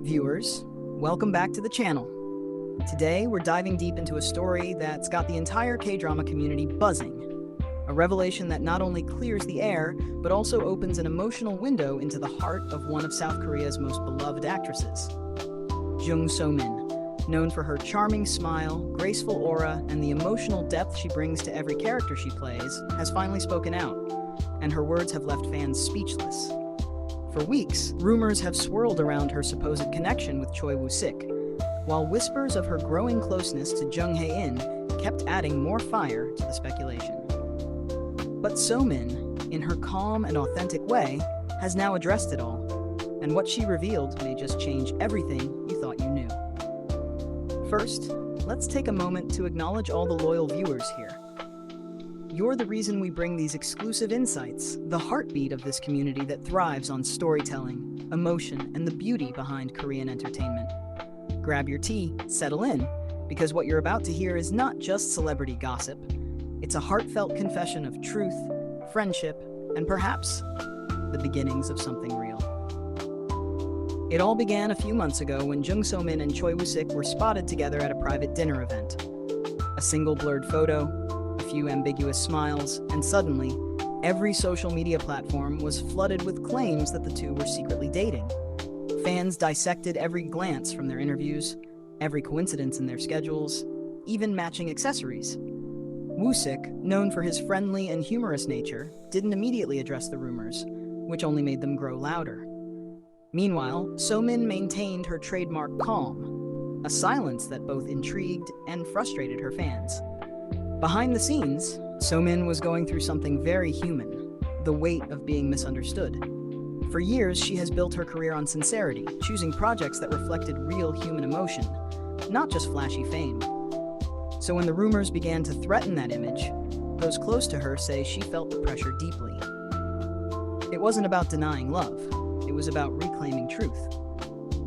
Viewers, welcome back to the channel. Today, we're diving deep into a story that's got the entire K-drama community buzzing. A revelation that not only clears the air, but also opens an emotional window into the heart of one of South Korea's most beloved actresses. Jung So-Min, known for her charming smile, graceful aura, and the emotional depth she brings to every character she plays, has finally spoken out, and her words have left fans speechless. For weeks, rumors have swirled around her supposed connection with Choi Woo-Sik, while whispers of her growing closeness to Jung Hae-In kept adding more fire to the speculation. But So-Min, in her calm and authentic way, has now addressed it all, and what she revealed may just change everything you thought you knew. First, let's take a moment to acknowledge all the loyal viewers here. You're the reason we bring these exclusive insights, the heartbeat of this community that thrives on storytelling, emotion, and the beauty behind Korean entertainment. Grab your tea, settle in, because what you're about to hear is not just celebrity gossip. It's a heartfelt confession of truth, friendship, and perhaps the beginnings of something real. It all began a few months ago when Jung So-Min and Choi Woo-Sik were spotted together at a private dinner event. A single blurred photo, a few ambiguous smiles, and suddenly, every social media platform was flooded with claims that the two were secretly dating. Fans dissected every glance from their interviews, every coincidence in their schedules, even matching accessories. Woo-Sik, known for his friendly and humorous nature, didn't immediately address the rumors, which only made them grow louder. Meanwhile, So-Min maintained her trademark calm, a silence that both intrigued and frustrated her fans. Behind the scenes, So-Min was going through something very human, the weight of being misunderstood. For years, she has built her career on sincerity, choosing projects that reflected real human emotion, not just flashy fame. So when the rumors began to threaten that image, those close to her say she felt the pressure deeply. It wasn't about denying love, it was about reclaiming truth.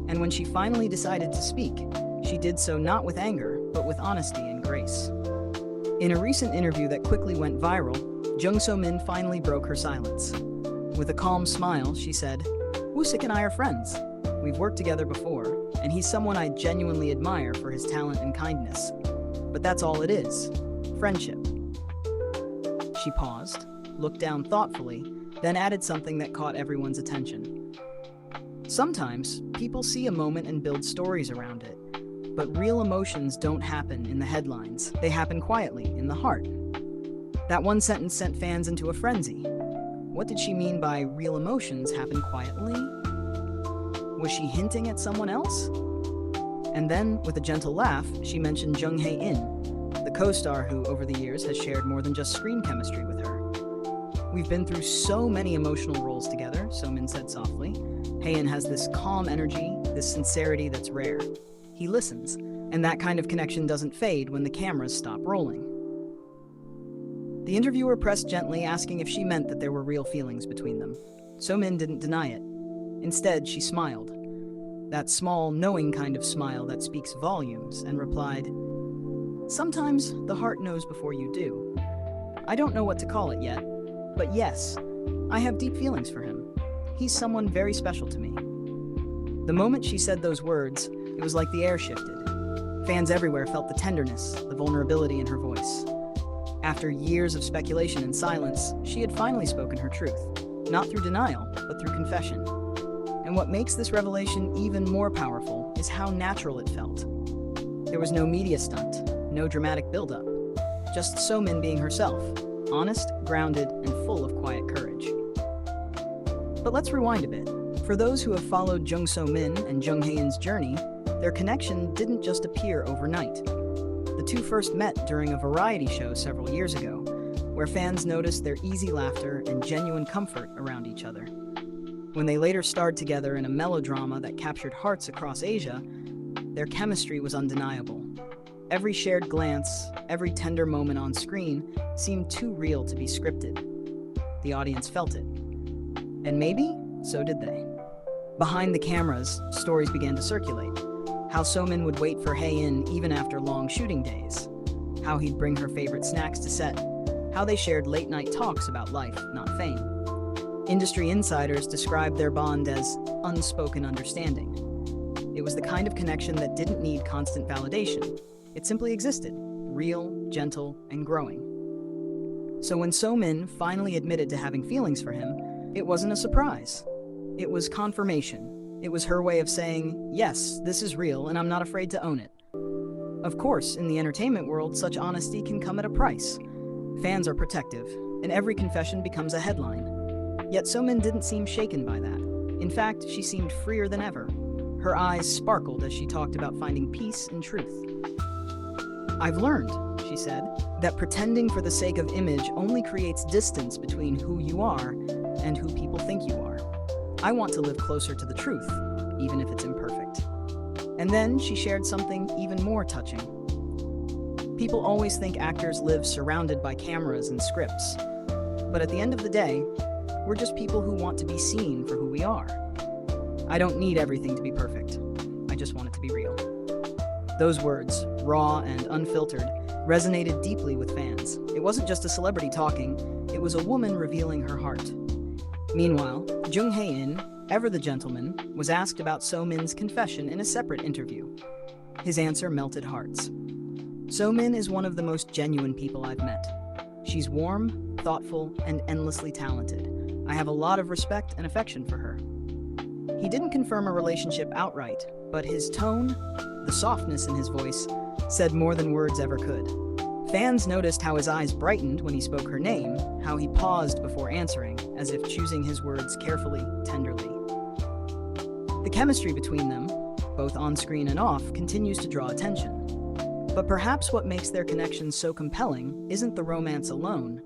And when she finally decided to speak, she did so not with anger, but with honesty and grace. In a recent interview that quickly went viral, Jung So-Min finally broke her silence. With a calm smile, she said, "Woo-Sik and I are friends. We've worked together before, and he's someone I genuinely admire for his talent and kindness. But that's all it is, friendship." She paused, looked down thoughtfully, then added something that caught everyone's attention. Sometimes, people see a moment and build stories around it. But real emotions don't happen in the headlines. They happen quietly, in the heart. That one sentence sent fans into a frenzy. What did she mean by real emotions happen quietly? Was she hinting at someone else? And then, with a gentle laugh, she mentioned Jung Hae-In, the co-star who, over the years, has shared more than just screen chemistry with her. "We've been through so many emotional roles together," So-Min said softly. Hae-In has this calm energy, this sincerity that's rare. He listens, and that kind of connection doesn't fade when the cameras stop rolling. The interviewer pressed gently, asking if she meant that there were real feelings between them. So-Min didn't deny it. Instead, she smiled. That small, knowing kind of smile that speaks volumes, and replied, "Sometimes the heart knows before you do. I don't know what to call it yet, but yes, I have deep feelings for him. He's someone very special to me." The moment she said those words, it was like the air shifted. Fans everywhere felt the tenderness, the vulnerability in her voice. After years of speculation and silence, she had finally spoken her truth, not through denial, but through confession. And what makes this revelation even more powerful is how natural it felt. There was no media stunt, no dramatic buildup, just So-Min being herself, honest, grounded, and full of quiet courage. But let's rewind a bit. For those who have followed Jung So-Min and Jung Hae-In's journey, their connection didn't just appear overnight. The two first met during a variety show several years ago, where fans noticed their easy laughter and genuine comfort around each other. When they later starred together in a melodrama that captured hearts across Asia, their chemistry was undeniable. Every shared glance, every tender moment on screen seemed too real to be scripted. The audience felt it. And maybe, so did they. Behind the cameras, stories began to circulate. How So-Min would wait for Hae-In even after long shooting days. How he'd bring her favorite snacks to set. How they shared late-night talks about life, not fame. Industry insiders described their bond as unspoken understanding. It was the kind of connection that didn't need constant validation. It simply existed, real, gentle, and growing. So when So-Min finally admitted to having feelings for him, it wasn't a surprise. It was confirmation. It was her way of saying, yes, this is real, and I'm not afraid to own it. Of course, in the entertainment world, such honesty can come at a price. Fans are protective, and every confession becomes a headline. Yet So-Min didn't seem shaken by that. In fact, she seemed freer than ever. Her eyes sparkled as she talked about finding peace in truth. I've learned, she said, that pretending for the sake of image only creates distance between who you are and who people think you are. I want to live closer to the truth, even if it's imperfect. And then she shared something even more touching. People always think actors live surrounded by cameras and scripts. But at the end of the day, we're just people who want to be seen for who we are. I don't need everything to be perfect. I just want it to be real. Those words, raw and unfiltered, resonated deeply with fans. It wasn't just a celebrity talking, it was a woman revealing her heart. Meanwhile, Jung Hae-In, ever the gentleman, was asked about So-Min's confession in a separate interview. His answer melted hearts. So-Min is one of the most genuine people I've met. She's warm, thoughtful, and endlessly talented. I have a lot of respect and affection for her. He didn't confirm a relationship outright, but his tone, the softness in his voice, said more than words ever could. Fans noticed how his eyes brightened when he spoke her name, how he paused before answering, as if choosing his words carefully, tenderly. The chemistry between them, both on screen and off, continues to draw attention. But perhaps what makes their connection so compelling isn't the romance alone,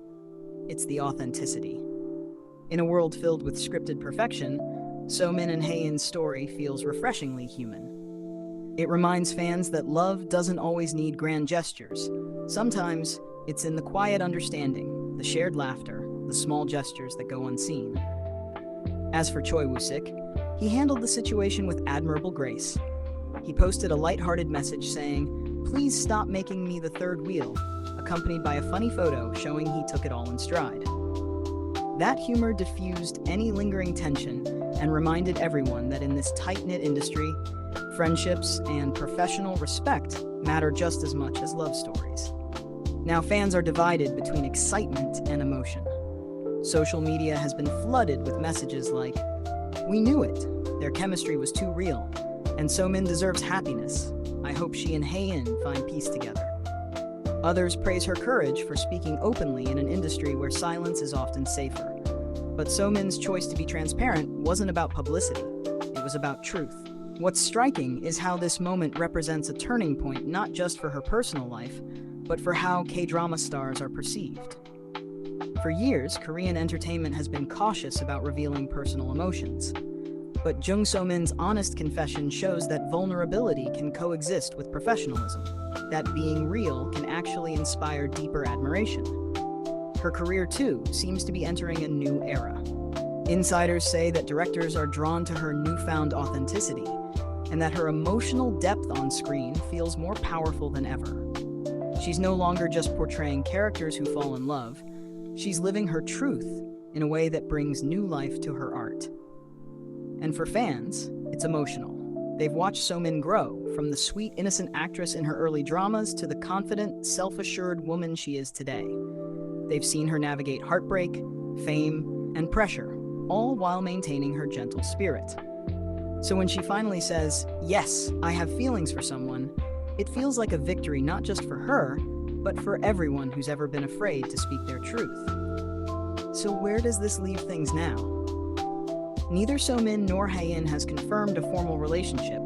it's the authenticity. In a world filled with scripted perfection, So-Min and Hae-In's story feels refreshingly human. It reminds fans that love doesn't always need grand gestures. Sometimes, it's in the quiet understanding, the shared laughter, the small gestures that go unseen. As for Choi Woo-Sik, he handled the situation with admirable grace. He posted a lighthearted message saying, "Please stop making me the third wheel," accompanied by a funny photo showing he took it all in stride. That humor diffused any lingering tension and reminded everyone that in this tight-knit industry, friendships and professional respect matter just as much as love stories. Now fans are divided between excitement and emotion. Social media has been flooded with messages like, "We knew it, their chemistry was too real, and So-Min deserves happiness. I hope she and Hae-In find peace together." Others praise her courage for speaking openly in an industry where silence is often safer. But So-Min's choice to be transparent wasn't about publicity, it was about truth. What's striking is how this moment represents a turning point not just for her personal life, but for how K-drama stars are perceived. For years, Korean entertainment has been cautious about revealing personal emotions. But Jung So-Min's honest confession shows that vulnerability can coexist with professionalism, that being real can actually inspire deeper admiration. Her career, too, seems to be entering a new era. Insiders say that directors are drawn to her newfound authenticity, and that her emotional depth on screen feels more powerful than ever. She's no longer just portraying characters who fall in love, she's living her truth in a way that brings new life to her art. And for fans, it's emotional. They've watched So-Min grow, from the sweet, innocent actress in her early dramas to the confident, self-assured woman she is today. They've seen her navigate heartbreak, fame, and pressure, all while maintaining her gentle spirit. So when she finally says, "Yes, I have feelings for someone," it feels like a victory not just for her, but for everyone who's ever been afraid to speak their truth. So where does this leave things now? Neither So-Min nor Hae-In has confirmed a formal relationship,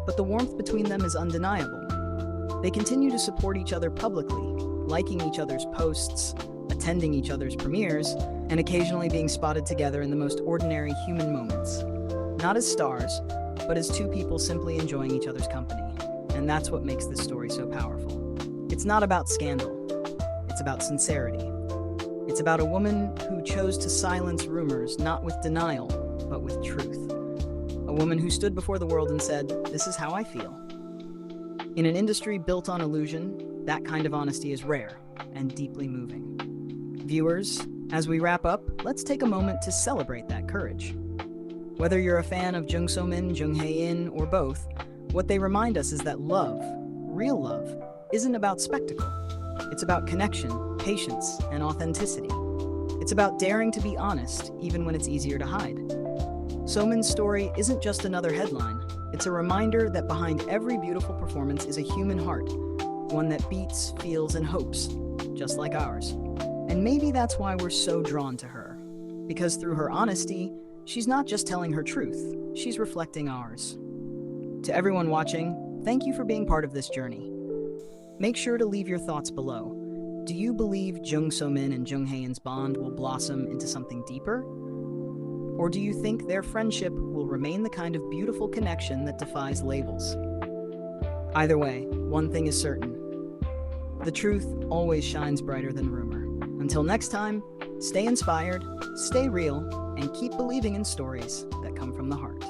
but the warmth between them is undeniable. They continue to support each other publicly, liking each other's posts, attending each other's premieres, and occasionally being spotted together in the most ordinary human moments. Not as stars, but as two people simply enjoying each other's company. And that's what makes this story so powerful. It's not about scandal. It's about sincerity. It's about a woman who chose to silence rumors not with denial, but with truth. A woman who stood before the world and said, "This is how I feel." In an industry built on illusion, that kind of honesty is rare and deeply moving. Viewers, as we wrap up, let's take a moment to celebrate that courage. Whether you're a fan of Jung So-Min, Jung Hae-In, or both, What they remind us is that love, real love, isn't about spectacle. It's about connection, patience, and authenticity. It's about daring to be honest, even when it's easier to hide. So-Min's story isn't just another headline. It's a reminder that behind every beautiful performance is a human heart, one that beats, feels, and hopes, just like ours. And maybe that's why we're so drawn to her. Because through her honesty, she's not just telling her truth, she's reflecting ours. To everyone watching, thank you for being part of this journey. Make sure to leave your thoughts below. Do you believe Jung So-Min and Jung Hae-In's bond will blossom into something deeper? Or do you think their friendship will remain the kind of beautiful connection that defies labels? Either way, one thing is certain. The truth always shines brighter than rumor. Until next time, stay inspired, stay real, and keep believing in stories that come from the heart.